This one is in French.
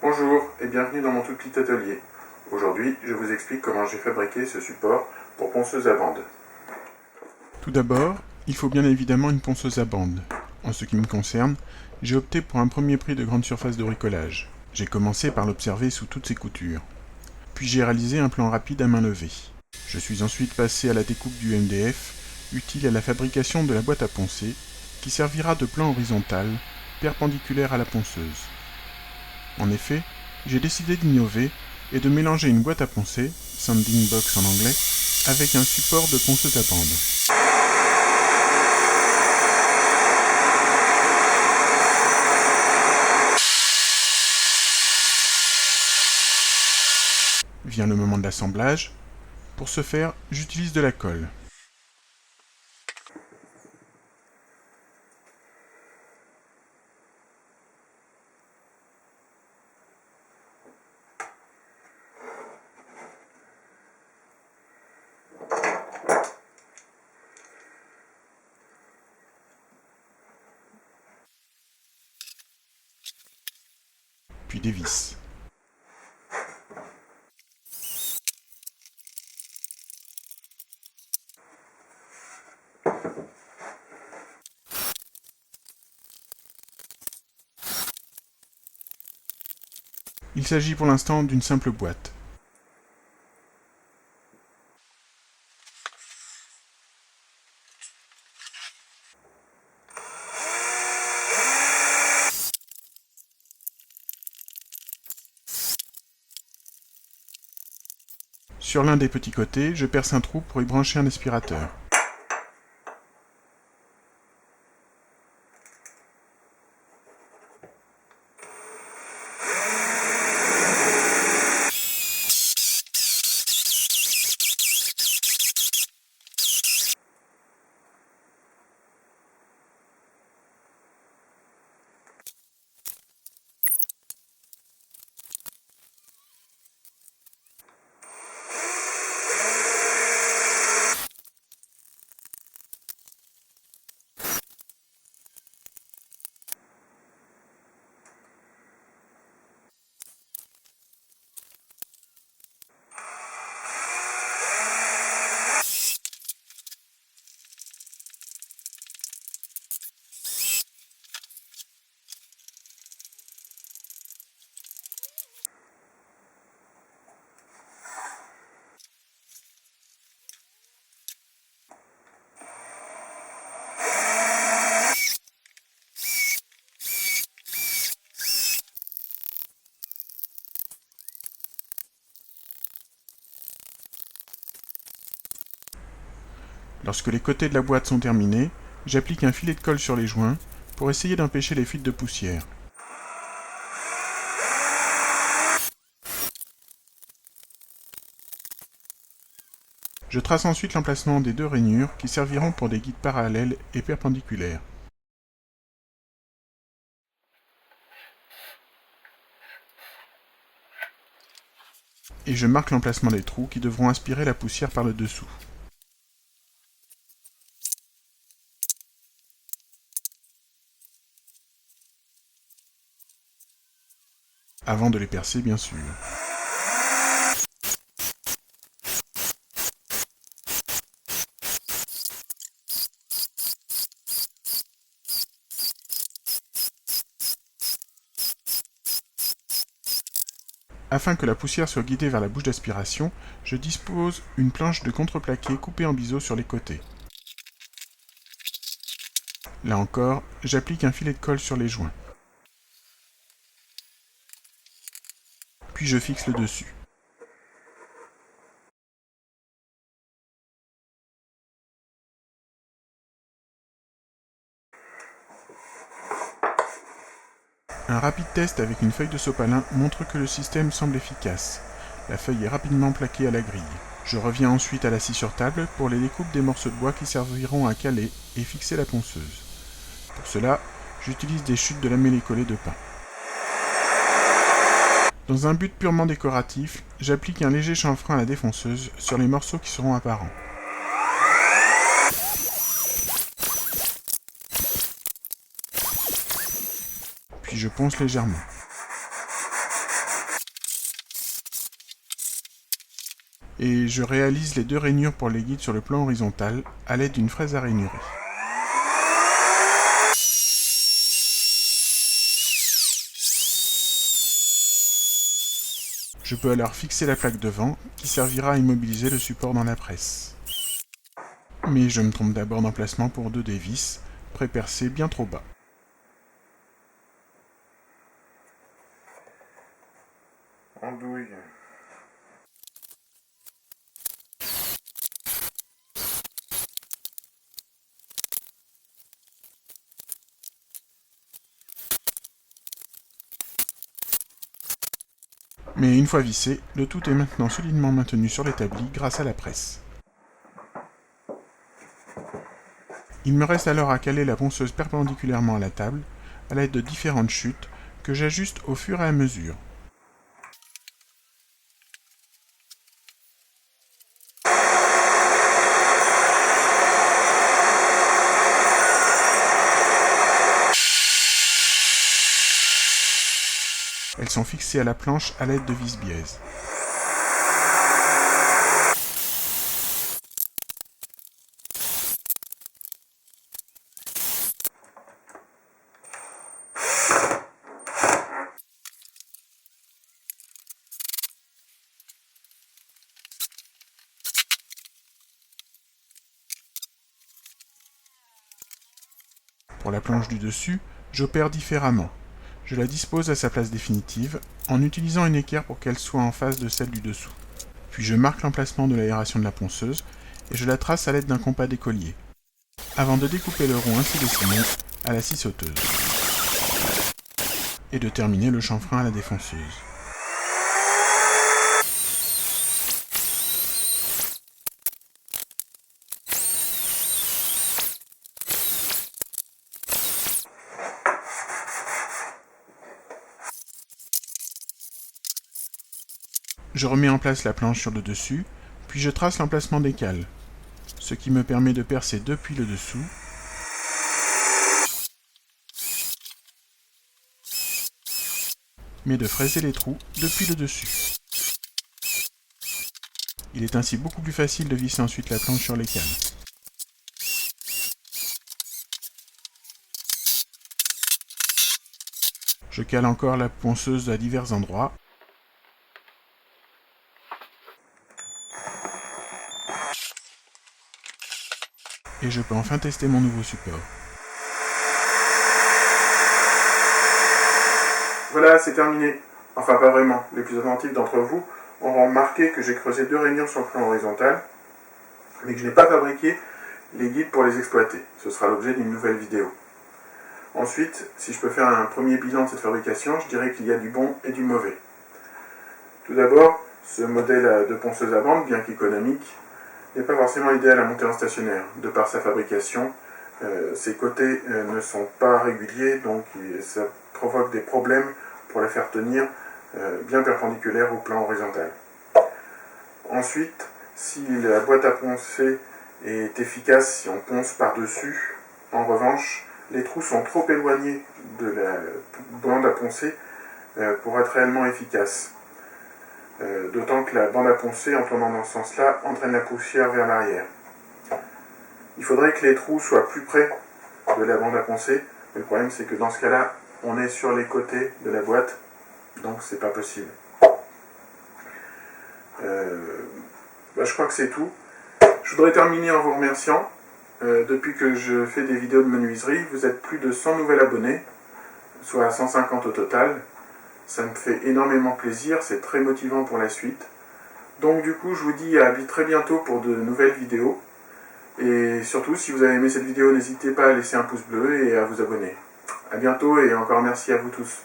Bonjour et bienvenue dans mon tout petit atelier. Aujourd'hui, je vous explique comment j'ai fabriqué ce support pour ponceuse à bande. Tout d'abord, il faut bien évidemment une ponceuse à bande. En ce qui me concerne, j'ai opté pour un premier prix de grande surface de bricolage. J'ai commencé par l'observer sous toutes ses coutures. Puis j'ai réalisé un plan rapide à main levée. Je suis ensuite passé à la découpe du MDF, utile à la fabrication de la boîte à poncer, qui servira de plan horizontal, perpendiculaire à la ponceuse. En effet, j'ai décidé d'innover et de mélanger une boîte à poncer, sanding box en anglais, avec un support de ponceuse à bande. Vient le moment de l'assemblage. Pour ce faire, j'utilise de la colle. Puis des vis. Il s'agit pour l'instant d'une simple boîte. Sur l'un des petits côtés, je perce un trou pour y brancher un aspirateur. Lorsque les côtés de la boîte sont terminés, j'applique un filet de colle sur les joints pour essayer d'empêcher les fuites de poussière. Je trace ensuite l'emplacement des deux rainures qui serviront pour des guides parallèles et perpendiculaires. Et je marque l'emplacement des trous qui devront aspirer la poussière par le dessous. Avant de les percer, bien sûr. Afin que la poussière soit guidée vers la bouche d'aspiration, je dispose une planche de contreplaqué coupée en biseau sur les côtés. Là encore, j'applique un filet de colle sur les joints. Puis je fixe le dessus. Un rapide test avec une feuille de sopalin montre que le système semble efficace. La feuille est rapidement plaquée à la grille. Je reviens ensuite à la scie sur table pour les découpes des morceaux de bois qui serviront à caler et fixer la ponceuse. Pour cela, j'utilise des chutes de lamellé collé de pin. Dans un but purement décoratif, j'applique un léger chanfrein à la défonceuse sur les morceaux qui seront apparents. Puis je ponce légèrement. et je réalise les 2 rainures pour les guides sur le plan horizontal à l'aide d'une fraise à rainurer. Je peux alors fixer la plaque devant, qui servira à immobiliser le support dans la presse. Mais je me trompe d'abord d'emplacement pour 2 des vis, pré-percées bien trop bas. Andouille. Mais une fois vissé, le tout est maintenant solidement maintenu sur l'établi grâce à la presse. Il me reste alors à caler la ponceuse perpendiculairement à la table, à l'aide de différentes chutes, que j'ajuste au fur et à mesure. Elles sont fixées à la planche à l'aide de vis biaises. Pour la planche du dessus, j'opère différemment. Je la dispose à sa place définitive, en utilisant une équerre pour qu'elle soit en face de celle du dessous. Puis je marque l'emplacement de l'aération de la ponceuse, et je la trace à l'aide d'un compas d'écolier, avant de découper le rond ainsi dessiné à la scie sauteuse, et de terminer le chanfrein à la défonceuse. Je remets en place la planche sur le dessus, puis je trace l'emplacement des cales, ce qui me permet de percer depuis le dessous, mais de fraiser les trous depuis le dessus. Il est ainsi beaucoup plus facile de visser ensuite la planche sur les cales. Je cale encore la ponceuse à divers endroits, et je peux enfin tester mon nouveau support. Voilà, c'est terminé. Enfin, pas vraiment. Les plus attentifs d'entre vous auront remarqué que j'ai creusé 2 rainures sur le plan horizontal, mais que je n'ai pas fabriqué les guides pour les exploiter. Ce sera l'objet d'une nouvelle vidéo. Ensuite, si je peux faire un premier bilan de cette fabrication, je dirais qu'il y a du bon et du mauvais. Tout d'abord, ce modèle de ponceuse à bande, bien qu'économique, n'est pas forcément idéal à monter en stationnaire. De par sa fabrication, ses côtés ne sont pas réguliers, donc ça provoque des problèmes pour la faire tenir bien perpendiculaire au plan horizontal. Ensuite, si la boîte à poncer est efficace si on ponce par-dessus, en revanche, les trous sont trop éloignés de la bande à poncer pour être réellement efficaces. D'autant que la bande à poncer, en tournant dans ce sens-là, entraîne la poussière vers l'arrière. Il faudrait que les trous soient plus près de la bande à poncer, mais le problème c'est que dans ce cas-là, on est sur les côtés de la boîte, donc c'est pas possible. Je crois que c'est tout. Je voudrais terminer en vous remerciant. Depuis que je fais des vidéos de menuiserie, vous êtes plus de 100 nouveaux abonnés, soit 150 au total. Ça me fait énormément plaisir, c'est très motivant pour la suite. Donc du coup, je vous dis à très bientôt pour de nouvelles vidéos. Et surtout, si vous avez aimé cette vidéo, n'hésitez pas à laisser un pouce bleu et à vous abonner. A bientôt et encore merci à vous tous.